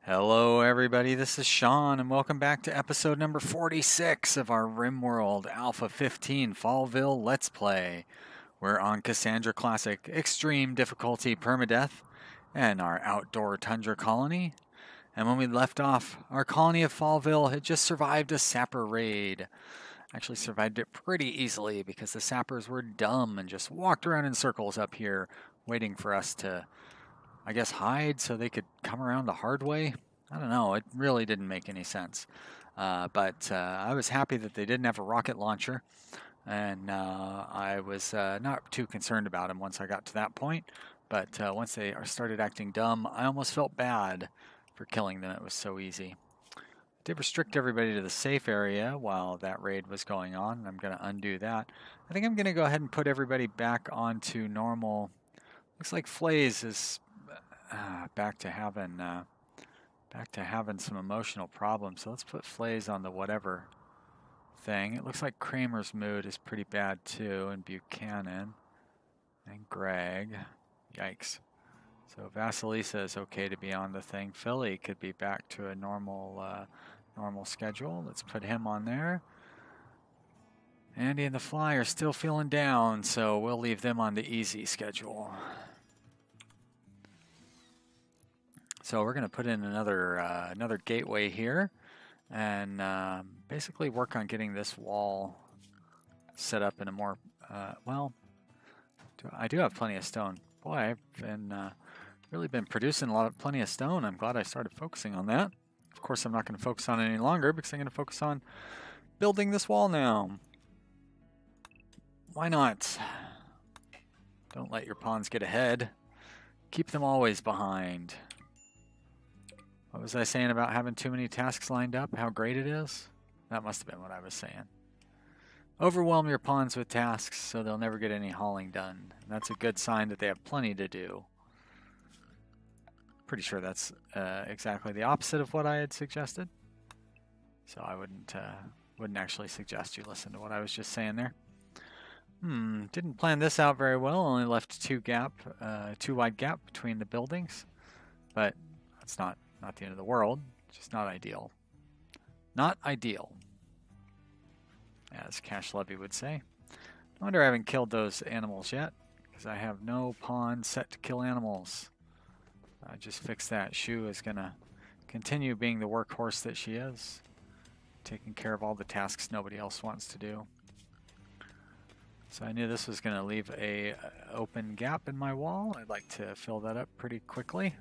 Hello, everybody. This is Sean, and welcome back to episode number 46 of our Rimworld Alpha 15 Fallville Let's Play. We're on Cassandra Classic Extreme Difficulty Permadeath and our outdoor tundra colony. And when we left off, our colony of Fallville had just survived a sapper raid. Actually survived it pretty easily because the sappers were dumb and just walked around in circles up here, waiting for us to, I guess, hide so they could come around the hard way. I don't know. It really didn't make any sense. But I was happy that they didn't have a rocket launcher. And I was not too concerned about them once I got to that point. But once they started acting dumb, I almost felt bad for killing them. It was so easy. I did restrict everybody to the safe area while that raid was going on. I'm going to undo that. I think I'm going to go ahead and put everybody back onto normal. Looks like Flays is back to having some emotional problems. So let's put Flays on the whatever thing. It looks like Kramer's mood is pretty bad too, and Buchanan and Greg. Yikes. So Vasilisa is okay to be on the thing. Philly could be back to a normal schedule. Let's put him on there. Andy and the Fly are still feeling down, so we'll leave them on the easy schedule. So we're going to put in another gateway here and basically work on getting this wall set up in a more, I do have plenty of stone. Boy, I've really been producing plenty of stone. I'm glad I started focusing on that. Of course, I'm not going to focus on it any longer because I'm going to focus on building this wall now. Why not? Don't let your pawns get ahead. Keep them always behind. What was I saying about having too many tasks lined up? How great it is? That must have been what I was saying. Overwhelm your pawns with tasks so they'll never get any hauling done. That's a good sign that they have plenty to do. Pretty sure that's exactly the opposite of what I had suggested. So I wouldn't actually suggest you listen to what I was just saying there. Didn't plan this out very well. Only left two wide gap between the buildings. But that's not the end of the world, just not ideal. Not ideal, as Cash Levy would say. No wonder I haven't killed those animals yet, because I have no pawn set to kill animals. I just fixed that. Shu is going to continue being the workhorse that she is, taking care of all the tasks nobody else wants to do. So I knew this was going to leave a open gap in my wall. I'd like to fill that up pretty quickly.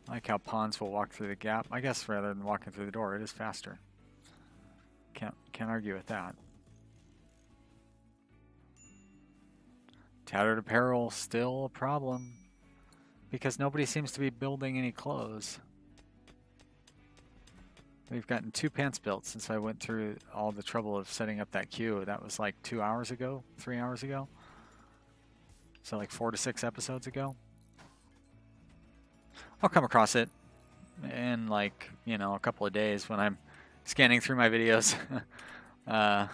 I like how pawns will walk through the gap. I guess rather than walking through the door, it is faster. Can't argue with that. Tattered apparel, still a problem. Because nobody seems to be building any clothes. We've gotten 2 pants built since I went through all the trouble of setting up that queue. That was like 2 hours ago, 3 hours ago. So like 4 to 6 episodes ago. I'll come across it in like, a couple of days when I'm scanning through my videos. I'll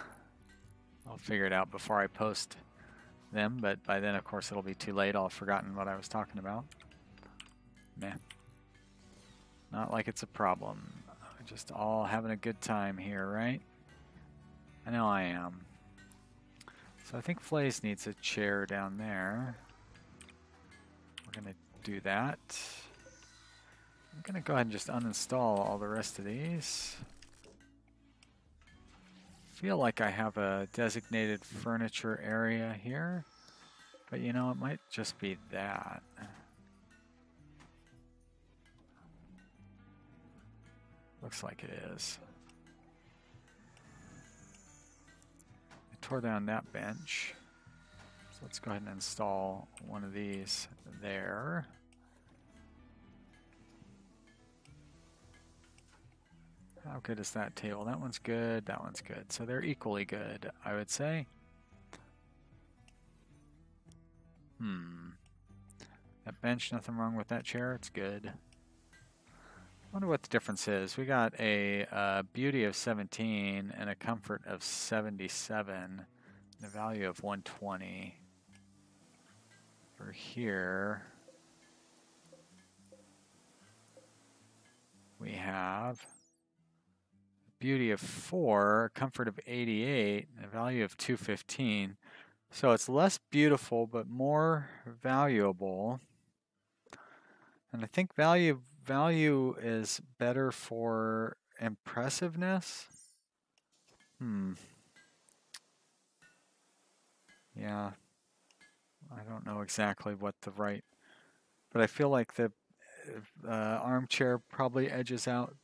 figure it out before I post them, but by then, of course, it'll be too late. I'll have forgotten what I was talking about. Meh. Not like it's a problem. Just all having a good time here, right? I know I am. So I think Flays needs a chair down there. We're going to do that. I'm going to go ahead and just uninstall all the rest of these. Feel like I have a designated furniture area here, but it might just be that. Looks like it is. I tore down that bench. So let's go ahead and install one of these there. How good is that table? That one's good, that one's good. So they're equally good, I would say. That bench, nothing wrong with that chair, it's good. Wonder what the difference is. We got a beauty of 17 and a comfort of 77, and a value of 120. For here, have beauty of 4, comfort of 88, and a value of 215. So it's less beautiful, but more valuable. And I think value is better for impressiveness. Yeah. I don't know exactly what the right, but I feel like the armchair probably edges out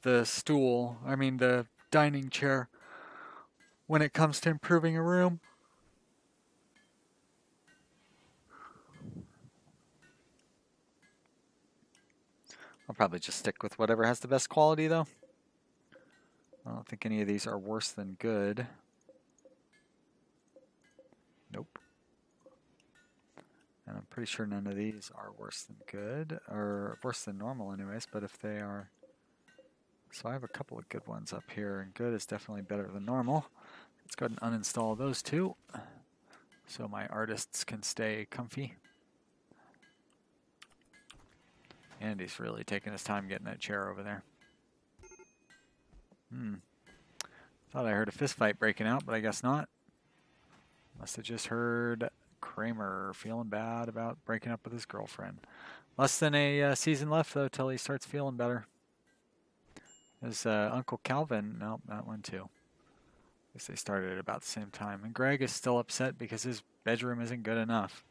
the stool. I mean the dining chair when it comes to improving a room. I'll probably just stick with whatever has the best quality, though. I don't think any of these are worse than good. Nope. And I'm pretty sure none of these are worse than good, or worse than normal anyways, but if they are... So I have a couple of good ones up here, and good is definitely better than normal. Let's go ahead and uninstall those two, so my artists can stay comfy. Andy's really taking his time getting that chair over there. Thought I heard a fist fight breaking out, but I guess not. Must have just heard Kramer feeling bad about breaking up with his girlfriend. Less than a season left, though, till he starts feeling better. His Uncle Calvin, nope, that one too. I guess they started at about the same time. And Greg is still upset because his bedroom isn't good enough.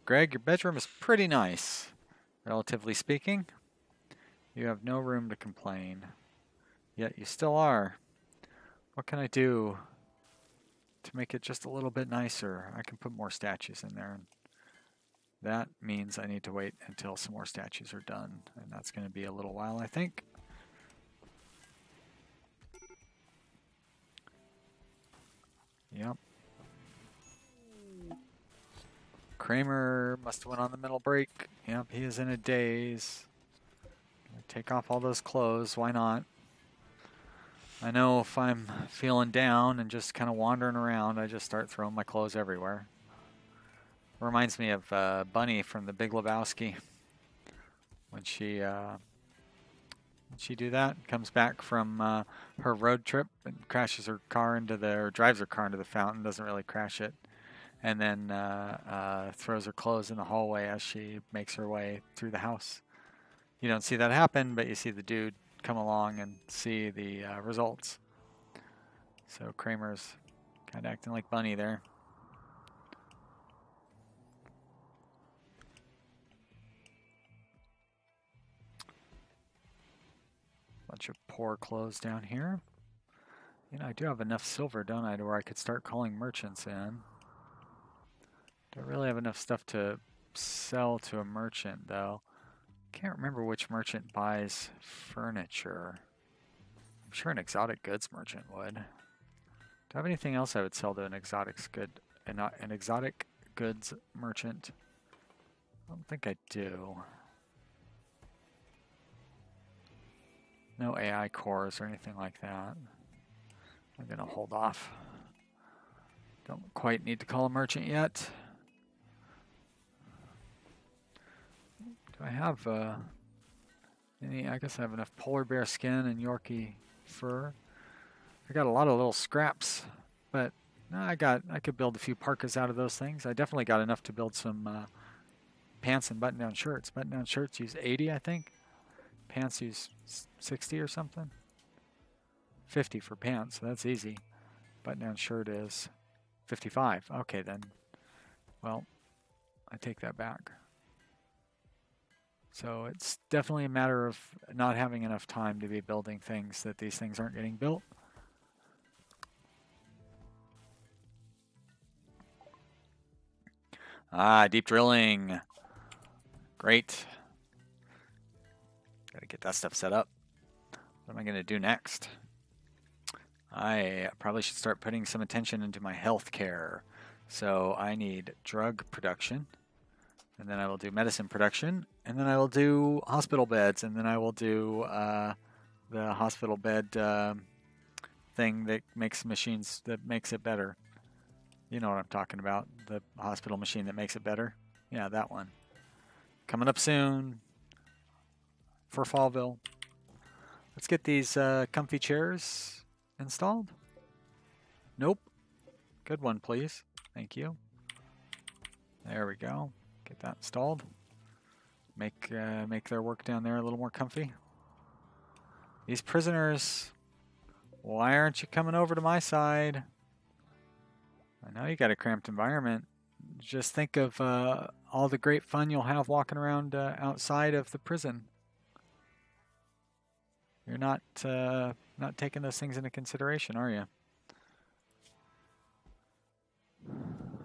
Greg, your bedroom is pretty nice. Relatively speaking, you have no room to complain. Yet you still are. What can I do to make it just a little bit nicer? I can put more statues in there. And that means I need to wait until some more statues are done. And that's going to be a little while, I think. Yep. Kramer must have went on the mental break. Yep, he is in a daze. Take off all those clothes. Why not? I know if I'm feeling down and just kind of wandering around, I just start throwing my clothes everywhere. Reminds me of Bunny from The Big Lebowski. When she do that, comes back from her road trip and crashes her car into or drives her car into the fountain, doesn't really crash it. And then throws her clothes in the hallway as she makes her way through the house. You don't see that happen, but you see the dude come along and see the results. So Kramer's kind of acting like Bunny there. Bunch of poor clothes down here. You know, I do have enough silver, don't I, to where I could start calling merchants in. Don't really have enough stuff to sell to a merchant, though. Can't remember which merchant buys furniture. I'm sure an exotic goods merchant would. Do I have anything else I would sell to an exotic goods merchant? I don't think I do. No AI cores or anything like that. I'm gonna hold off. Don't quite need to call a merchant yet. Do I have any? I guess I have enough polar bear skin and Yorkie fur. I got a lot of little scraps, but I could build a few parkas out of those things. I definitely got enough to build some pants and button-down shirts. Button-down shirts use 80, I think. Pants use 60 or something. 50 for pants, so that's easy. Button-down shirt is 55. Okay, then. Well, I take that back. So it's definitely a matter of not having enough time to be building things that these things aren't getting built. Ah, deep drilling. Great. Gotta get that stuff set up. What am I gonna do next? I probably should start putting some attention into my health care. So I need drug production. And then I will do medicine production, and then I will do hospital beds, and then I will do the hospital bed thing that makes machines, that makes it better. You know what I'm talking about, the hospital machine that makes it better. Yeah, that one. Coming up soon for Fallville. Let's get these comfy chairs installed. Nope. Good one, please. Thank you. There we go. Get that installed. Make their work down there a little more comfy. These prisoners, why aren't you coming over to my side? I know you got a cramped environment. Just think of all the great fun you'll have walking around outside of the prison. You're not taking those things into consideration, are you?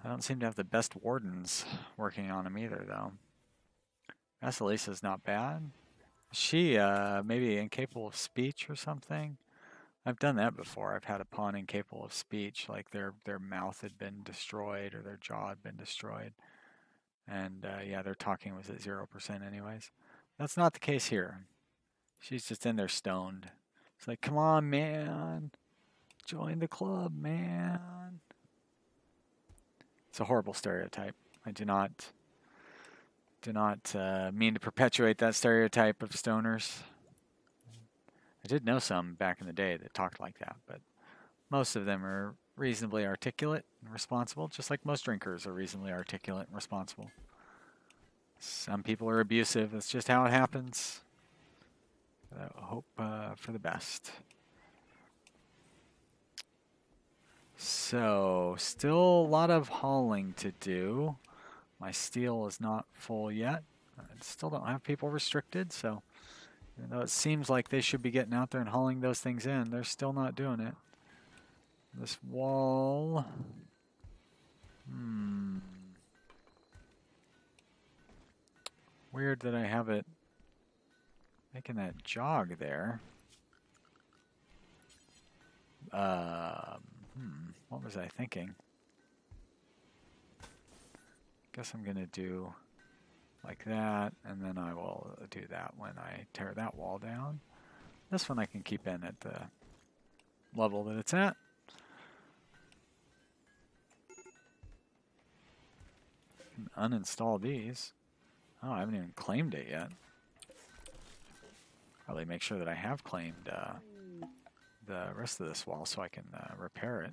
I don't seem to have the best wardens working on them either, though. Vasalisa's not bad. Is she maybe incapable of speech or something? I've done that before. I've had a pawn incapable of speech, like their mouth had been destroyed or their jaw had been destroyed. And yeah, their talking was at 0% anyways. That's not the case here. She's just in there stoned. It's like, come on, man. Join the club, man. It's a horrible stereotype. I do not mean to perpetuate that stereotype of stoners. I did know some back in the day that talked like that, but most of them are reasonably articulate and responsible, just like most drinkers are reasonably articulate and responsible. Some people are abusive. That's just how it happens. I hope for the best. So, still a lot of hauling to do. My steel is not full yet. I still don't have people restricted, so even though it seems like they should be getting out there and hauling those things in, they're still not doing it. This wall... Weird that I have it making that jog there. What was I thinking? Guess I'm gonna do like that, and then I will do that when I tear that wall down. This one I can keep in at the level that it's at. Uninstall these. Oh, I haven't even claimed it yet. Probably make sure that I have claimed the rest of this wall so I can repair it.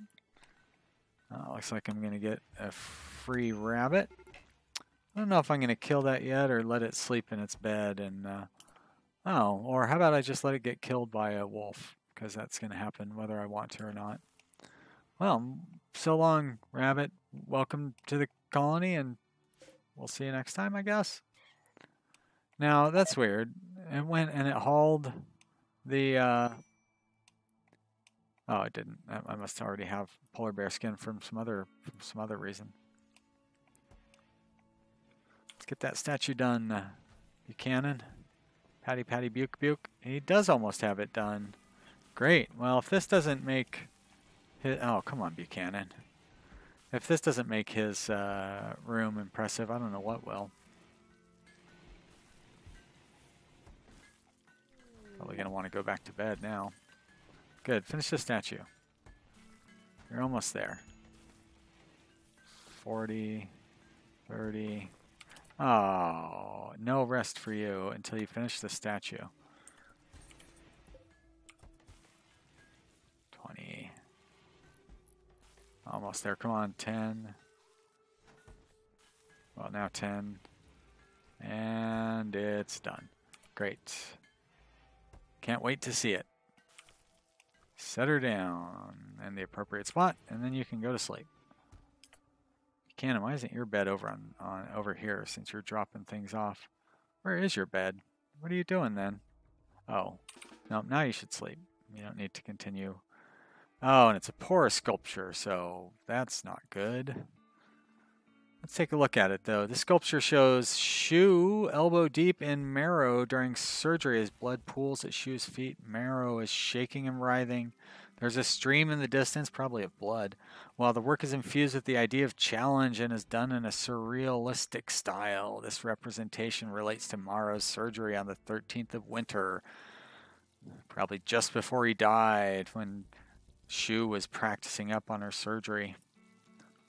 Looks like I'm going to get a free rabbit. I don't know if I'm going to kill that yet or let it sleep in its bed. And or how about I just let it get killed by a wolf, because that's going to happen whether I want to or not. Well, so long, rabbit. Welcome to the colony, and we'll see you next time, I guess. Now, that's weird. It went and it hauled the... Oh, it didn't. I must already have polar bear skin from some other reason. Let's get that statue done, Buchanan. Patty Patty Buke Buke. He does almost have it done. Great. Well, if this doesn't make his... Oh, come on, Buchanan. If this doesn't make his room impressive, I don't know what will. Probably going to want to go back to bed now. Good. Finish the statue. You're almost there. 40, 30. Oh, no rest for you until you finish the statue. 20. Almost there. Come on. 10. Well, now 10. And it's done. Great. Can't wait to see it. Set her down in the appropriate spot, and then you can go to sleep. Buchanan, why isn't your bed over on over here since you're dropping things off? Where is your bed? What are you doing then? Oh, no, now you should sleep. You don't need to continue. Oh, and it's a porous sculpture, so that's not good. Let's take a look at it, though. The sculpture shows Shu elbow deep in marrow during surgery as blood pools at Shu's feet. Marrow is shaking and writhing. There's a stream in the distance, probably of blood, while the work is infused with the idea of challenge and is done in a surrealistic style. This representation relates to Maro's surgery on the 13th of winter, probably just before he died, when Shu was practicing up on her surgery.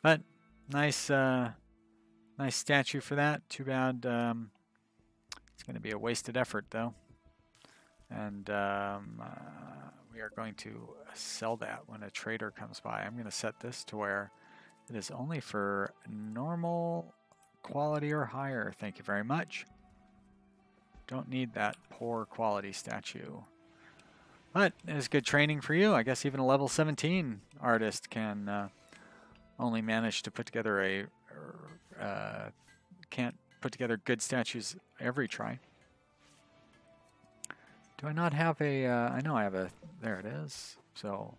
But nice statue for that. Too bad it's going to be a wasted effort, though. And we are going to sell that when a trader comes by. I'm going to set this to where it is only for normal quality or higher. Thank you very much. Don't need that poor quality statue. But it's good training for you. I guess even a level 17 artist can only manage to put together can't put together good statues every try. Do I not have a, I know I have a, there it is. So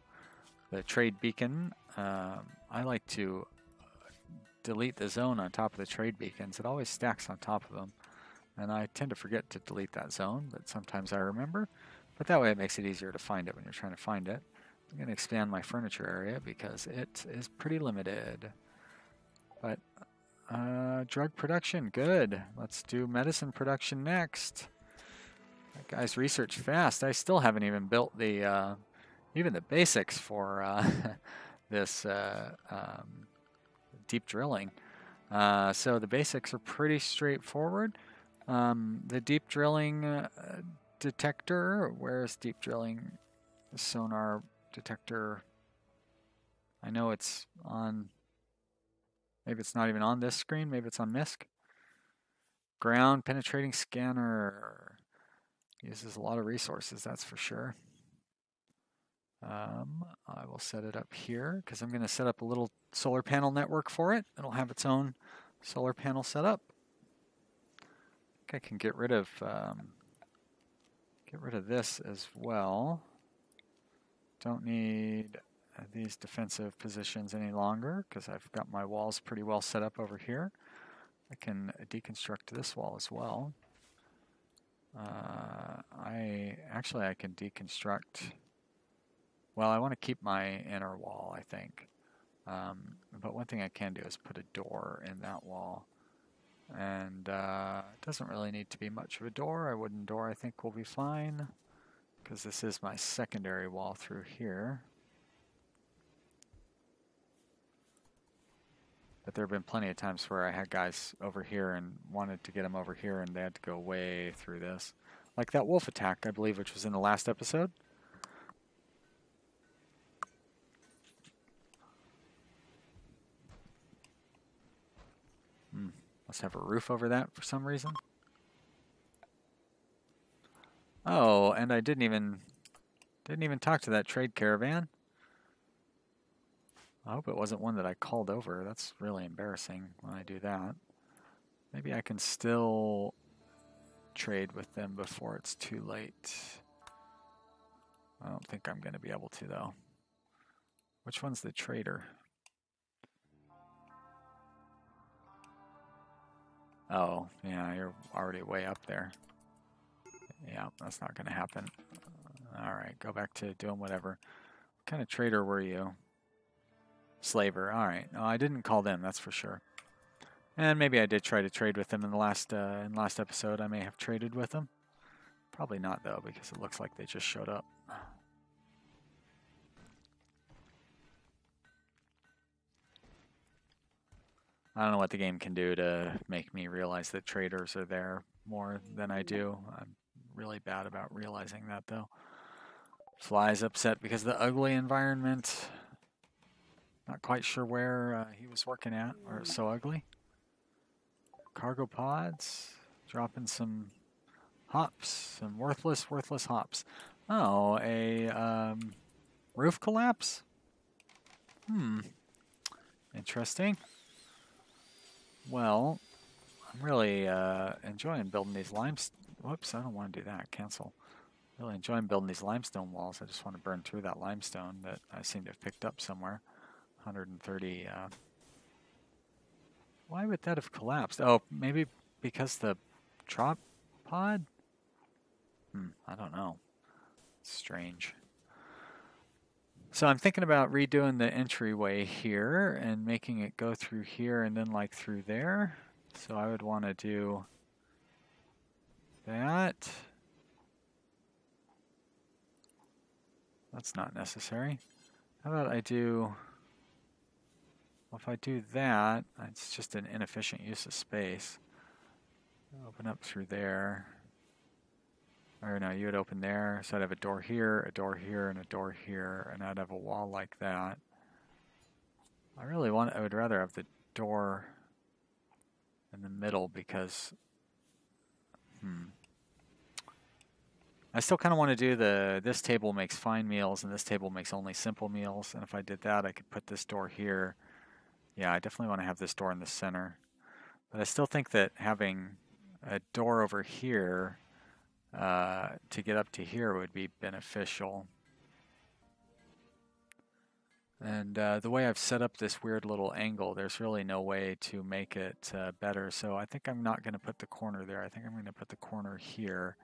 the trade beacon, I like to delete the zone on top of the trade beacons. It always stacks on top of them. And I tend to forget to delete that zone, but sometimes I remember. But that way it makes it easier to find it when you're trying to find it. I'm going to expand my furniture area because it is pretty limited. But drug production, good. Let's do medicine production next. That guy's research fast. I still haven't even built the even the basics for this deep drilling. So the basics are pretty straightforward. The deep drilling detector, where's deep drilling sonar detector? I know it's on, maybe it's not even on this screen, maybe it's on MISC. Ground penetrating scanner. Uses a lot of resources, that's for sure. I will set it up here because I'm going to set up a little solar panel network for it. It'll have its own solar panel set up. I think I can get rid of this as well. Don't need these defensive positions any longer because I've got my walls pretty well set up over here. I can deconstruct this wall as well. I can deconstruct. Well, I want to keep my inner wall, I think. But one thing I can do is put a door in that wall. And it doesn't really need to be much of a door. A wooden door I think will be fine because this is my secondary wall through here. But there have been plenty of times where I had guys over here and wanted to get them over here and they had to go way through this. Like that wolf attack, I believe, which was in the last episode. Must have a roof over that for some reason. Oh, and I didn't even talk to that trade caravan. I hope it wasn't one that I called over. That's really embarrassing when I do that. Maybe I can still trade with them before it's too late. I don't think I'm going to be able to, though. Which one's the trader? Oh, yeah, you're already way up there. Yeah, that's not going to happen. All right, go back to doing whatever. What kind of trader were you? Slaver. All right. No, I didn't call them, that's for sure. And maybe I did try to trade with them in the last episode. I may have traded with them. Probably not, though, because it looks like they just showed up. I don't know what the game can do to make me realize that traders are there more than I do. I'm really bad about realizing that, though. Fly's upset because of the ugly environment. Not quite sure where he was working at, or it's so ugly. Cargo pods. Dropping some hops. Some worthless hops. Oh, a roof collapse? Interesting. Well, I'm really enjoying building these whoops, I don't want to do that. Cancel. Really enjoying building these limestone walls. I just want to burn through that limestone that I seem to have picked up somewhere. 130. Why would that have collapsed? Oh, maybe because the drop pod? I don't know. Strange. So I'm thinking about redoing the entryway here and making it go through here and then like through there. So I would want to do that. That's not necessary. How about I do, well, if I do that, it's just an inefficient use of space. Open up through there. Or no, you would open there. So I'd have a door here, a door here, and a door here, and I'd have a wall like that. I would rather have the door in the middle because, I still kind of want to do this table makes fine meals and this table makes only simple meals. And if I did that, I could put this door here. Yeah, I definitely want to have this door in the center. But I still think that having a door over here to get up to here would be beneficial. And the way I've set up this weird little angle, there's really no way to make it better. So I think I'm not going to put the corner there. I think I'm going to put the corner here.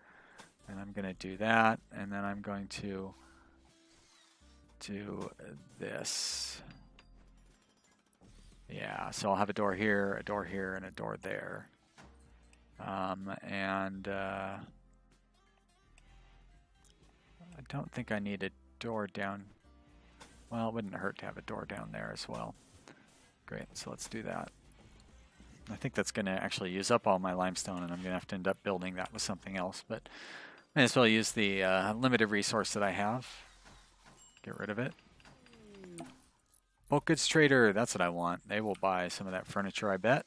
And I'm going to do that. And then I'm going to do this. Yeah, so I'll have a door here, and a door there. I don't think I need a door down. Well, it wouldn't hurt to have a door down there as well. Great, so let's do that. I think that's going to actually use up all my limestone, and I'm going to have to end up building that with something else. But I may as well use the limited resource that I have. Get rid of it. Bulk goods trader, that's what I want. They will buy some of that furniture, I bet.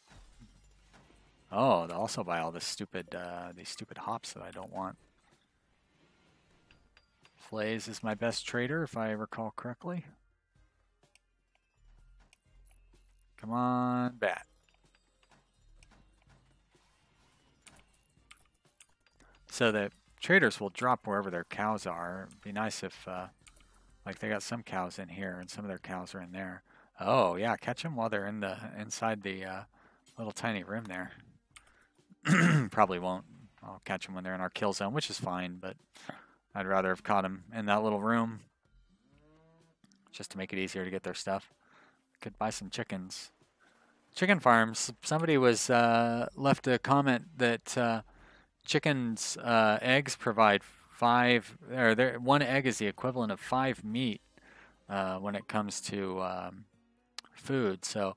Oh, they'll also buy all this these stupid hops that I don't want. Flays is my best trader, if I recall correctly. Come on, bat. So the traders will drop wherever their cows are. It'd be nice if, like, they got some cows in here and some of their cows are in there. Oh, yeah, catch them while they're inside the little tiny rim there. Probably won't. I'll catch them when they're in our kill zone, which is fine, but I'd rather have caught them in that little room just to make it easier to get their stuff. Could buy some chickens. Chicken farms. Somebody was left a comment that chickens' eggs provide 5, or one egg is the equivalent of 5 meat when it comes to food. So,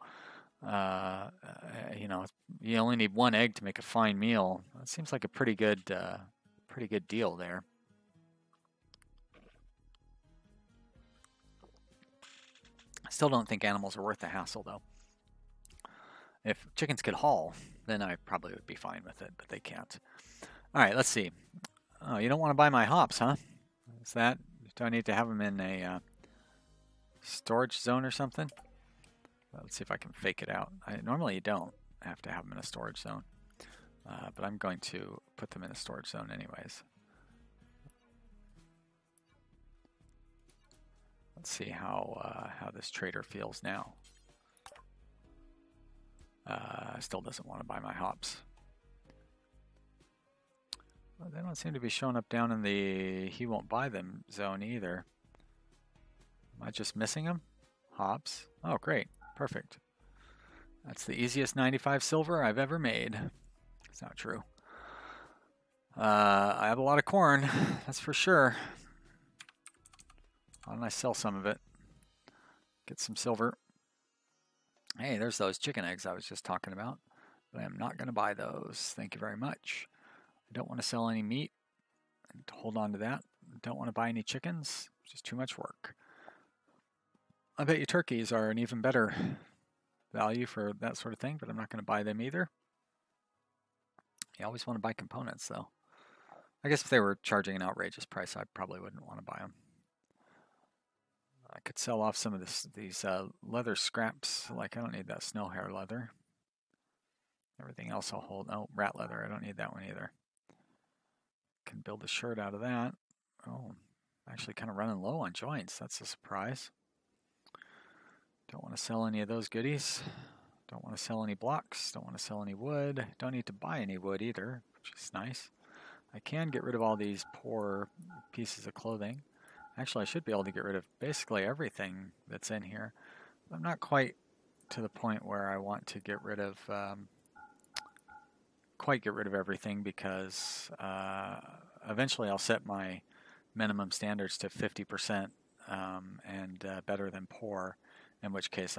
you know, you only need 1 egg to make a fine meal. That seems like a pretty good deal there. I still don't think animals are worth the hassle, though. If chickens could haul, then I probably would be fine with it, but they can't. All right, let's see. Oh, you don't want to buy my hops, huh? Is that? Do I need to have them in a storage zone or something? Let's see if I can fake it out. Normally you don't have to have them in a storage zone, but I'm going to put them in a storage zone anyways. Let's see how this trader feels now. Still doesn't want to buy my hops. Well, they don't seem to be showing up down in the he won't buy them zone either. Am I just missing them? Hops. Oh, great. Perfect. That's the easiest 95 silver I've ever made. It's not true. I have a lot of corn, that's for sure. Why don't I sell some of it? Get some silver. Hey, there's those chicken eggs I was just talking about. But I am not going to buy those. Thank you very much. I don't want to sell any meat. And hold on to that. I don't want to buy any chickens. It's just too much work. I bet you turkeys are an even better value for that sort of thing, but I'm not going to buy them either. You always want to buy components, though. I guess if they were charging an outrageous price, I probably wouldn't want to buy them. I could sell off some of these leather scraps. Like, I don't need that snow hair leather. Everything else I'll hold. Oh, rat leather. I don't need that one either. Can build a shirt out of that. Oh, actually kind of running low on joints. That's a surprise. Don't want to sell any of those goodies. Don't want to sell any blocks. Don't want to sell any wood. Don't need to buy any wood either, which is nice. I can get rid of all these poor pieces of clothing. Actually, I should be able to get rid of basically everything that's in here. I'm not quite to the point where I want to get rid of everything because eventually I'll set my minimum standards to 50% and better than poor. in which case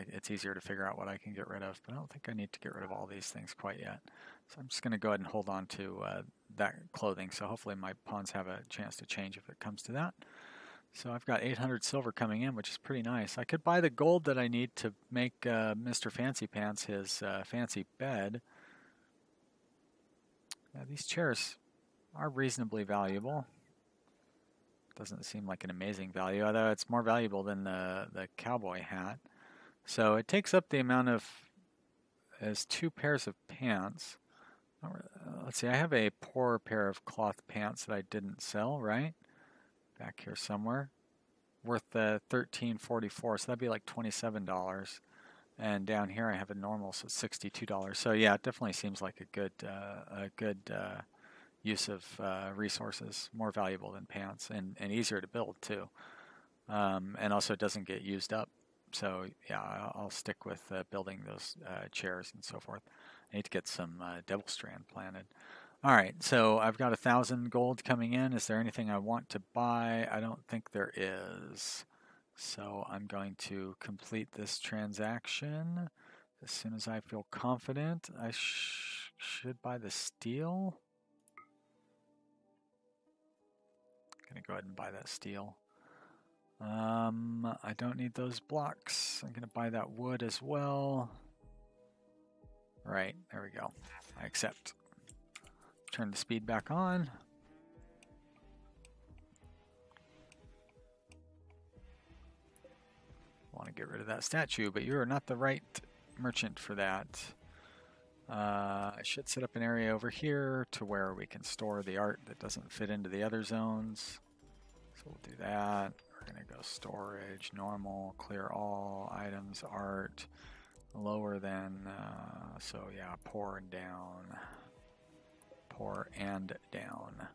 it's easier to figure out what I can get rid of. But I don't think I need to get rid of all these things quite yet. So I'm just going to go ahead and hold on to that clothing. So hopefully my pawns have a chance to change if it comes to that. So I've got 800 silver coming in, which is pretty nice. I could buy the gold that I need to make Mr. Fancy Pants his fancy bed. These chairs are reasonably valuable. Doesn't seem like an amazing value, although it's more valuable than the cowboy hat. So it takes up the amount of as 2 pairs of pants. Let's see, I have a poor pair of cloth pants that I didn't sell, right? Back here somewhere. Worth $13.44, so that'd be like $27. And down here I have a normal, so it's $62. So yeah, it definitely seems like a good use of resources, more valuable than pants, and easier to build too. And also it doesn't get used up. So yeah, I'll stick with building those chairs and so forth. I need to get some Devil Strand planted. All right, so I've got 1,000 gold coming in. Is there anything I want to buy? I don't think there is. So I'm going to complete this transaction as soon as I feel confident. I should buy the steel. I'm going to go ahead and buy that steel. I don't need those blocks. I'm going to buy that wood as well. Right, there we go. I accept. Turn the speed back on. Want to get rid of that statue, but you are not the right merchant for that. I should set up an area over here to where we can store the art that doesn't fit into the other zones. So we'll do that. We're going to go storage, normal, clear all, items, art, lower than, so yeah, poor and down. Poor and down.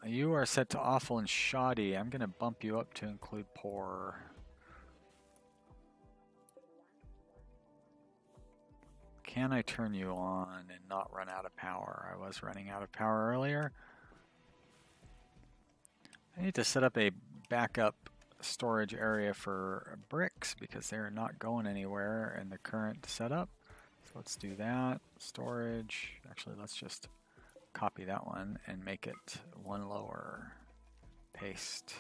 You are set to awful and shoddy. I'm going to bump you up to include poor. Can I turn you on and not run out of power? I was running out of power earlier. I need to set up a backup storage area for bricks because they're not going anywhere in the current setup. So let's do that. Storage. Actually, let's just copy that one and make it one lower. Paste.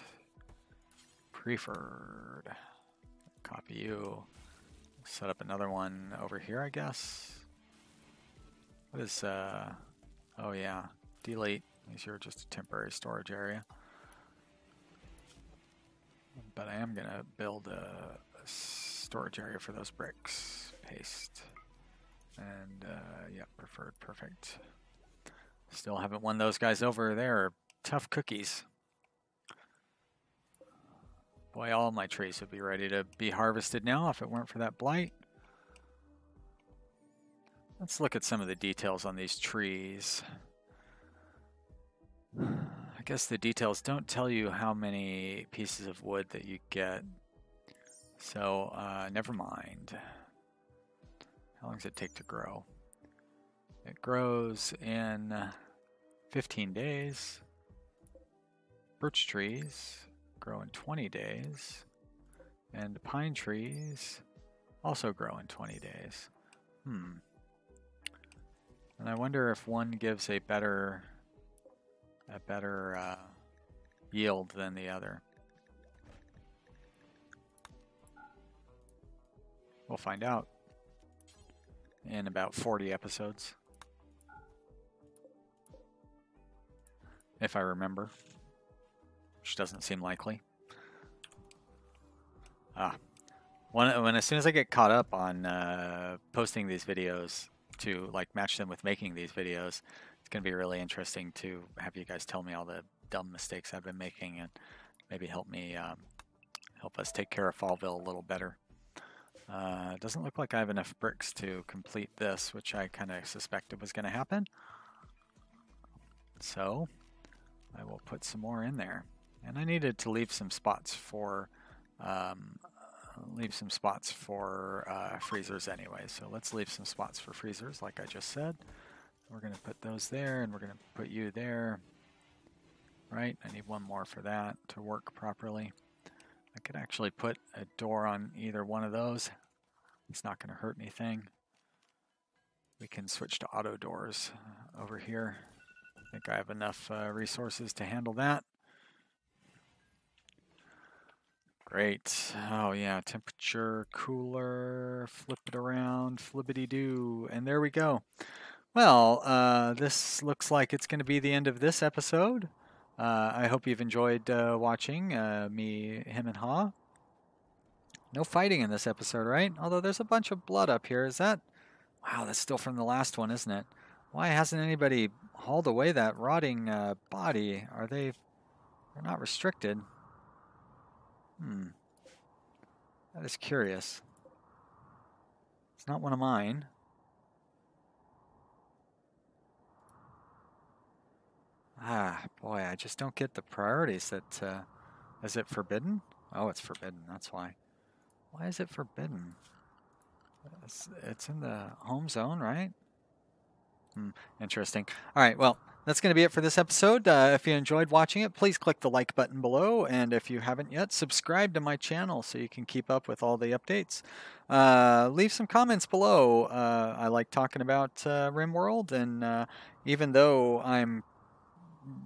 Preferred. Copy you. Set up another one over here, I guess. What is, oh yeah, delete. These are just a temporary storage area. But I am going to build a storage area for those bricks. Paste. And, yeah, preferred, perfect. Still haven't won those guys over. They're tough cookies. Boy, all my trees would be ready to be harvested now if it weren't for that blight. Let's look at some of the details on these trees. I guess the details don't tell you how many pieces of wood that you get. So, never mind. How long does it take to grow? It grows in 15 days. Birch trees grow in 20 days. And pine trees also grow in 20 days. And I wonder if one gives a better yield than the other. We'll find out in about 40 episodes. If I remember, which doesn't seem likely. As soon as I get caught up on posting these videos to like match them with making these videos, it's going to be really interesting to have you guys tell me all the dumb mistakes I've been making and maybe help us take care of Fallville a little better. It doesn't look like I have enough bricks to complete this, which I kind of suspected was going to happen. So I will put some more in there. And I needed to leave some spots for freezers anyway. So let's leave some spots for freezers, like I just said. We're going to put those there, and we're going to put you there. Right? I need one more for that to work properly. I could actually put a door on either one of those. It's not going to hurt anything. We can switch to auto doors over here. I think I have enough resources to handle that. Great. Oh yeah, temperature, cooler, flip it around, flippity-doo, and there we go. Well, this looks like it's going to be the end of this episode. I hope you've enjoyed watching me, him, and Ha. No fighting in this episode, right? Although there's a bunch of blood up here. Is that... Wow, that's still from the last one, isn't it? Why hasn't anybody hauled away that rotting body? Are they... They're not restricted. That is curious. It's not one of mine. Ah, boy, I just don't get the priorities that... is it forbidden? Oh, it's forbidden, that's why. Why is it forbidden? It's in the home zone, right? Interesting. All right, well, that's going to be it for this episode. If you enjoyed watching it, please click the like button below. And if you haven't yet, subscribe to my channel so you can keep up with all the updates. Leave some comments below. I like talking about Rimworld. And even though I'm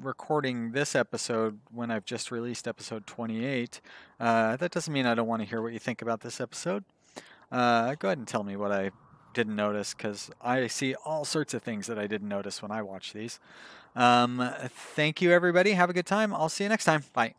recording this episode when I've just released episode 28, that doesn't mean I don't want to hear what you think about this episode. Go ahead and tell me what I didn't notice, because I see all sorts of things that I didn't notice when I watch these. Thank you, everybody. Have a good time. I'll see you next time. Bye.